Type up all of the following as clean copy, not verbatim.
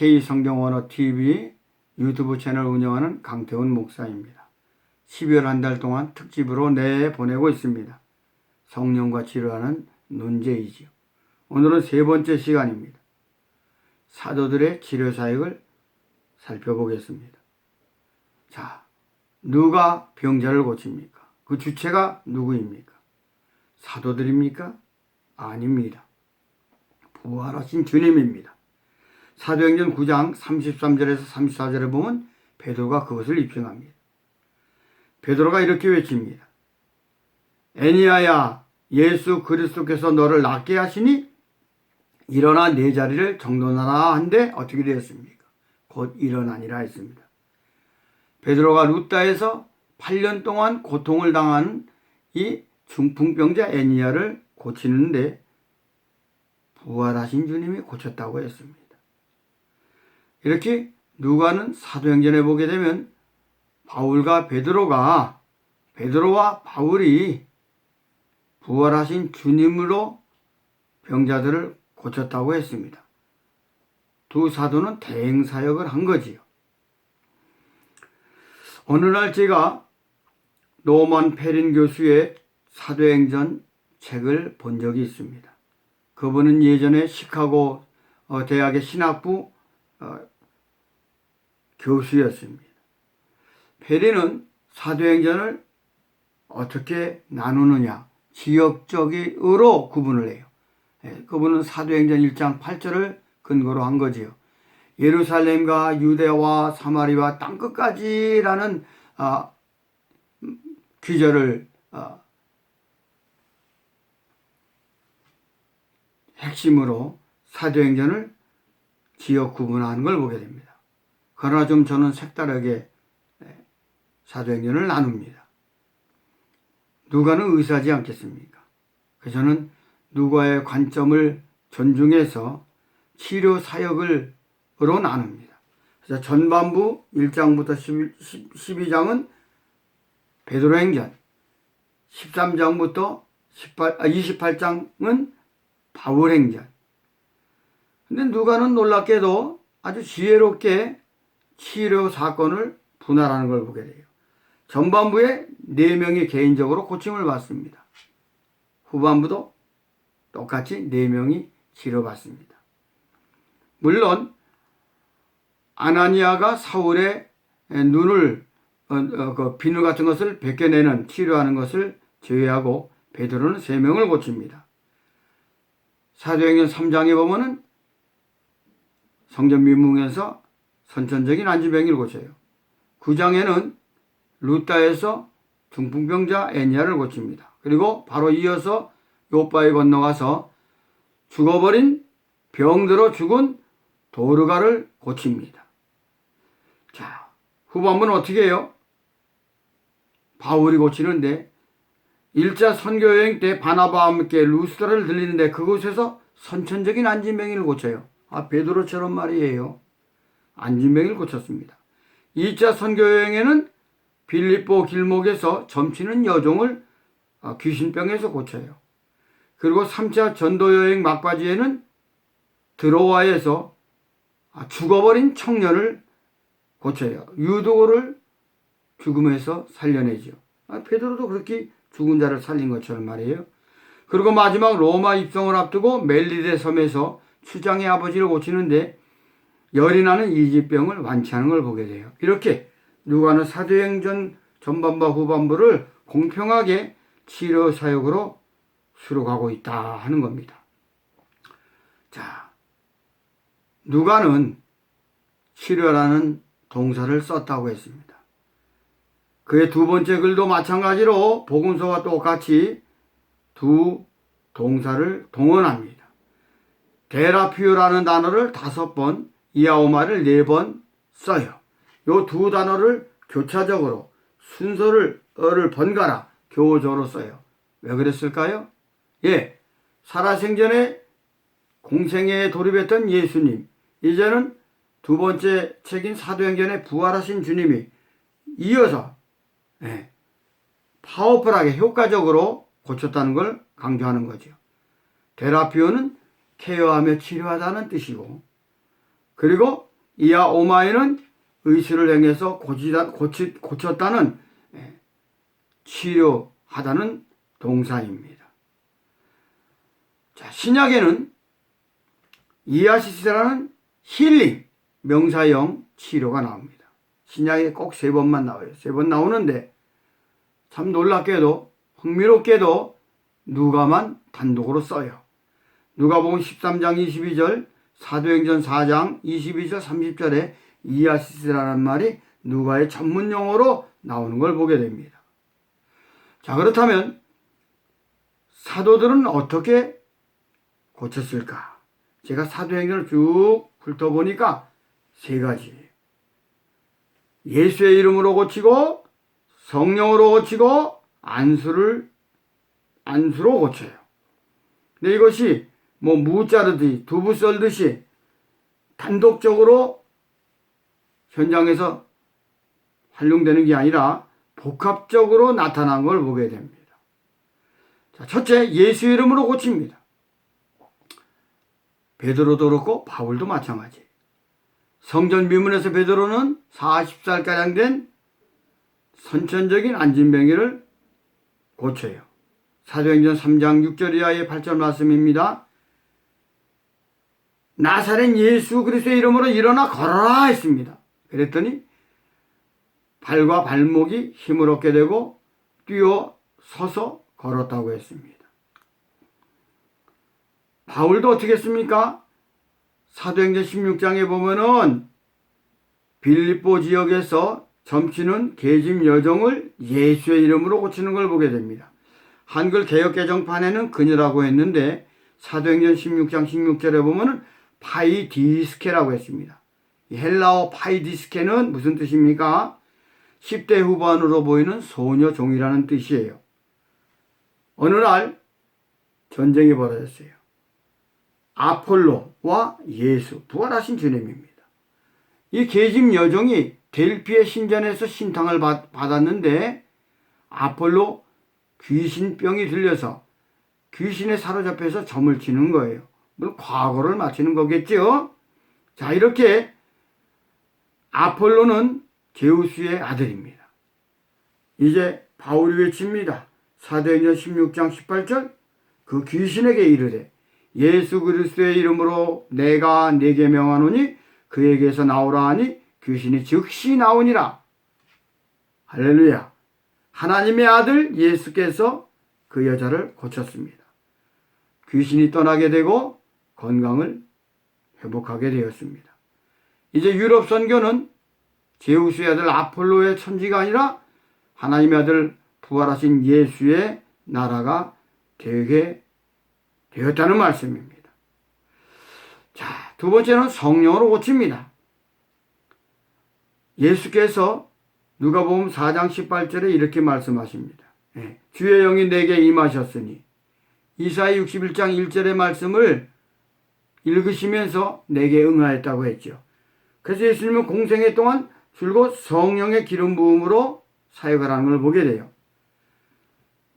K성경언어TV 유튜브 채널 운영하는 강태훈 목사입니다. 12월 한 달 동안 특집으로 내보내고 있습니다. 성령과 치료하는 논제이지요. 오늘은 세 번째 시간입니다. 사도들의 치료 사역을 살펴보겠습니다. 자, 누가 병자를 고칩니까? 그 주체가 누구입니까? 사도들입니까? 아닙니다. 부활하신 주님입니다. 사도행전 9장 33절에서 34절에 보면 베드로가 그것을 입증합니다. 베드로가 이렇게 외칩니다. 애니야야, 예수 그리스도께서 너를 낫게 하시니 일어나 내 자리를 정돈하라 한데 어떻게 되었습니까? 곧 일어나니라 했습니다. 베드로가 루다에서 8년 동안 고통을 당한 이 중풍병자 애니야를 고치는데 부활하신 주님이 고쳤다고 했습니다. 이렇게 누가는 사도행전에 보게 되면 베드로와 바울이 부활하신 주님으로 병자들을 고쳤다고 했습니다. 두 사도는 대행 사역을 한 거지요. 어느 날 제가 노만 페린 교수의 사도행전 책을 본 적이 있습니다. 그분은 예전에 시카고 대학의 신학부 교수였습니다. 페린은 사도행전을 어떻게 나누느냐, 지역적으로 구분을 해요. 그분은 사도행전 1장 8절을 근거로 한 거지요. 예루살렘과 유대와 사마리아 땅끝까지라는 귀절을 핵심으로 사도행전을 지역 구분하는 걸 보게 됩니다. 그러나 좀 저는 색다르게 사도행전을 나눕니다. 누가는 의사하지 않겠습니까? 그래서 저는 누가의 관점을 존중해서 치료 사역으로 나눕니다. 그래서 전반부 1장부터 12장은 베드로행전, 13장부터 28장은 바울행전. 근데 누가는 놀랍게도 아주 지혜롭게 치료 사건을 분할하는 걸 보게 돼요. 전반부에 4명이 개인적으로 고침을 받습니다. 후반부도 똑같이 4명이 치료받습니다. 물론 아나니아가 사울의 눈을 비누 같은 것을 벗겨내는 치료하는 것을 제외하고 베드로는 3명을 고칩니다. 사도행전 3장에 보면은 성전 민문에서 선천적인 안진병을 고쳐요. 9장에는 루다에서 중풍병자 애니야를 고칩니다. 그리고 바로 이어서 요바에 건너가서 죽어버린 병들어 죽은 도르가를 고칩니다. 자, 후반부는 어떻게 해요? 바울이 고치는데 1차 선교여행 때 바나바와 함께 루스드라를 들리는데 그곳에서 선천적인 안진병을 고쳐요. 베드로처럼 말이에요. 안진병을 고쳤습니다. 2차 선교여행에는 빌립보 길목에서 점치는 여종을 귀신병에서 고쳐요. 그리고 3차 전도여행 막바지에는 드로아에서 죽어버린 청년을 고쳐요. 유도고를 죽음에서 살려내죠. 베드로도 그렇게 죽은 자를 살린 것처럼 말이에요. 그리고 마지막 로마 입성을 앞두고 멜리데 섬에서 추장의 아버지를 고치는데 열이 나는 이집병을 완치하는 걸 보게 돼요. 이렇게 누가는 사도행전 전반부와 후반부를 공평하게 치료 사역으로 수록하고 있다 하는 겁니다. 자, 누가는 치료라는 동사를 썼다고 했습니다. 그의 두 번째 글도 마찬가지로 복음서와 똑같이 두 동사를 동원합니다. 데라피오라는 단어를 5번, 이아오마를 4번 써요. 이 두 단어를 교차적으로 순서를 번갈아 교조로 써요. 왜 그랬을까요? 살아생전에 공생애에 돌입했던 예수님, 이제는 두 번째 책인 사도행전에 부활하신 주님이 이어서 파워풀하게 효과적으로 고쳤다는 걸 강조하는 거죠. 데라피오는 케어하며 치료하다는 뜻이고, 그리고 이하 오마에는 의술을 행해서 고쳤다는, 치료하다는 동사입니다. 자, 신약에는 이아시스라는 힐링, 명사형 치료가 나옵니다. 신약에 꼭 3번만 나와요. 3번 나오는데 참 놀랍게도 흥미롭게도 누가만 단독으로 써요. 누가복음 13장 22절, 사도행전 4장 22절 30절에 이아시스라는 말이 누가의 전문 용어로 나오는 걸 보게 됩니다. 자, 그렇다면 사도들은 어떻게 고쳤을까? 제가 사도행전을 쭉 훑어보니까 3가지예요. 예수의 이름으로 고치고, 성령으로 고치고, 안수로 고쳐요. 근데 이것이 무 자르듯이, 두부 썰듯이 단독적으로 현장에서 활용되는 게 아니라 복합적으로 나타난 걸 보게 됩니다. 자, 첫째, 예수 이름으로 고칩니다. 베드로도 그렇고 바울도 마찬가지. 성전 미문에서 베드로는 40살가량 된 선천적인 안진병이를 고쳐요. 사도행전 3장 6절 이하의 8절 말씀입니다. 나사렛 예수 그리스도의 이름으로 일어나 걸어라 했습니다. 그랬더니 발과 발목이 힘을 얻게 되고 뛰어 서서 걸었다고 했습니다. 바울도 어떻게 했습니까? 사도행전 16장에 보면은 빌립보 지역에서 점치는 계집 여종을 예수의 이름으로 고치는 걸 보게 됩니다. 한글 개역개정판에는 그녀라고 했는데 사도행전 16장 16절에 보면은 파이디스케라고 했습니다. 헬라어 파이디스케는 무슨 뜻입니까? 10대 후반으로 보이는 소녀 종이라는 뜻이에요. 어느 날 전쟁이 벌어졌어요. 아폴로와 예수, 부활하신 주님입니다. 이 계집 여종이 델피의 신전에서 신탕을 받았는데 아폴로 귀신병이 들려서 귀신에 사로잡혀서 점을 치는 거예요. 물론 과거를 마치는 거겠죠. 자, 이렇게 아폴로는 제우스의 아들입니다. 이제 바울이 외칩니다. 사도행전 16장 18절, 그 귀신에게 이르되 예수 그리스도의 이름으로 내가 네게 명하노니 그에게서 나오라 하니 귀신이 즉시 나오니라. 할렐루야. 하나님의 아들 예수께서 그 여자를 고쳤습니다. 귀신이 떠나게 되고 건강을 회복하게 되었습니다. 이제 유럽 선교는 제우스의 아들 아폴로의 천지가 아니라 하나님의 아들 부활하신 예수의 나라가 되게 되었다는 말씀입니다. 자, 두 번째는 성령으로 고칩니다. 예수께서 누가복음 4장 18절에 이렇게 말씀하십니다. 주의 영이 내게 임하셨으니 이사야 61장 1절의 말씀을 읽으시면서 내게 응하였다고 했죠. 그래서 예수님은 공생애 동안 줄곧 성령의 기름 부음으로 사역을 하는 걸 보게 돼요.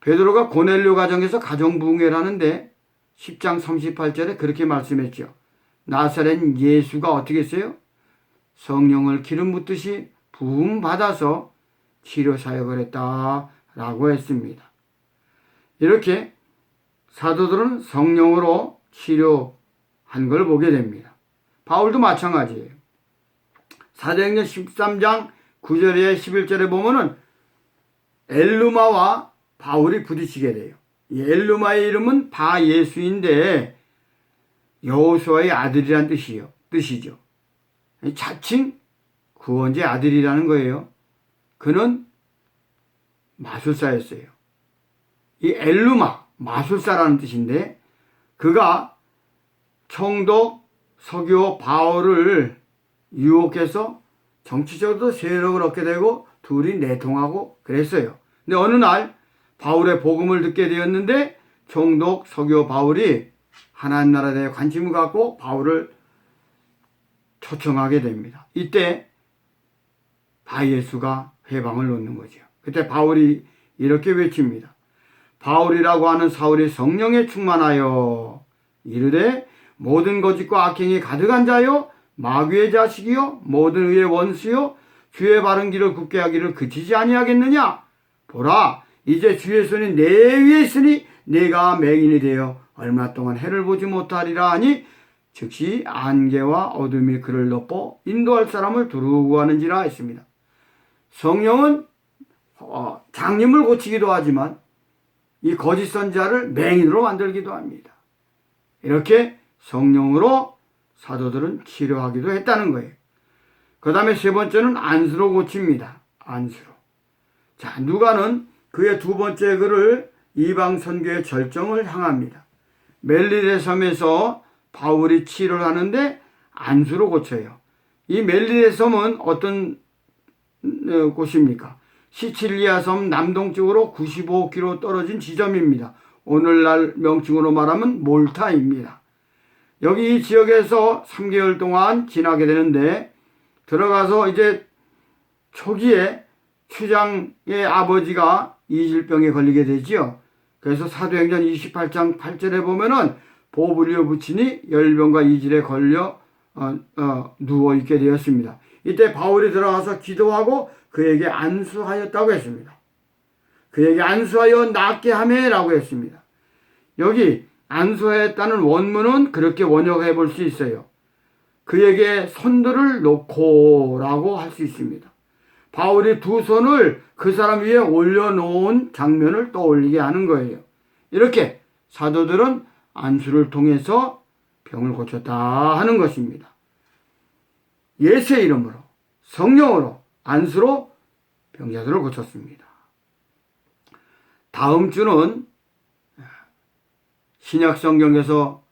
베드로가 고넬료 가정에서 가정 부흥회를 하는데 10장 38절에 그렇게 말씀했죠. 나사렛 예수가 어떻게 했어요? 성령을 기름 붓듯이 부음 받아서 치료 사역을 했다라고 했습니다. 이렇게 사도들은 성령으로 치료한 걸 보게 됩니다. 바울도 마찬가지예요. 사도행전 13장 9절에 11절에 보면은 엘루마와 바울이 부딪히게 돼요. 이 엘루마의 이름은 바예수인데 여호수아의 아들이란 뜻이죠. 자칭 구원자의 아들이라는 거예요. 그는 마술사였어요. 이 엘루마, 마술사라는 뜻인데 그가 총독 서기오 바울을 유혹해서 정치적으로도 세력을 얻게 되고 둘이 내통하고 그랬어요. 근데 어느 날 바울의 복음을 듣게 되었는데 총독 서기오 바울이 하나님 나라에 대해 관심을 갖고 바울을 초청하게 됩니다. 이때 바예수가 회방을 놓는 거죠. 그때 바울이 이렇게 외칩니다. 바울이라고 하는 사울이 성령에 충만하여 이르되 모든 거짓과 악행이 가득한 자요 마귀의 자식이요 모든 의의 원수요 주의 바른 길을 굳게 하기를 그치지 아니하겠느냐. 보라 이제 주의 손이 내 위에 있으니 내가 맹인이 되어 얼마 동안 해를 보지 못하리라 하니 즉시 안개와 어둠이 그를 덮어 인도할 사람을 두루고 하는지라 했습니다. 성령은 장님을 고치기도 하지만 이 거짓 선지자를 맹인으로 만들기도 합니다. 이렇게 성령으로 사도들은 치료하기도 했다는 거예요. 그 다음에 세 번째는 안수로 고칩니다. 안수로. 자, 누가는 그의 두 번째 글을 이방 선교의 절정을 향합니다. 멜리데 섬에서 바울이 치료를 하는데 안수로 고쳐요. 이 멜리데 섬은 어떤 곳입니까? 시칠리아 섬 남동쪽으로 95km 떨어진 지점입니다. 오늘날 명칭으로 말하면 몰타입니다. 여기 이 지역에서 3개월 동안 지나게 되는데 들어가서 이제 초기에 추장의 아버지가 이질병에 걸리게 되지요. 그래서 사도행전 28장 8절에 보면은 보불리오 부친이 열병과 이질에 걸려 누워있게 되었습니다. 이때 바울이 들어가서 기도하고 그에게 안수하였다고 했습니다. 그에게 안수하여 낫게 하매라고 했습니다. 여기 안수하였다는 원문은 그렇게 원역해 볼 수 있어요. 그에게 손들을 놓고 라고 할 수 있습니다. 바울이 두 손을 그 사람 위에 올려놓은 장면을 떠올리게 하는 거예요. 이렇게 사도들은 안수를 통해서 병을 고쳤다 하는 것입니다. 예수의 이름으로 성령으로 안수로 병자들을 고쳤습니다. 다음 주는 신약 성경에서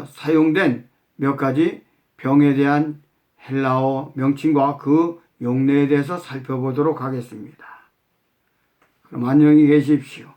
사용된 몇 가지 병에 대한 헬라어 명칭과 그 용례에 대해서 살펴보도록 하겠습니다. 그럼 안녕히 계십시오.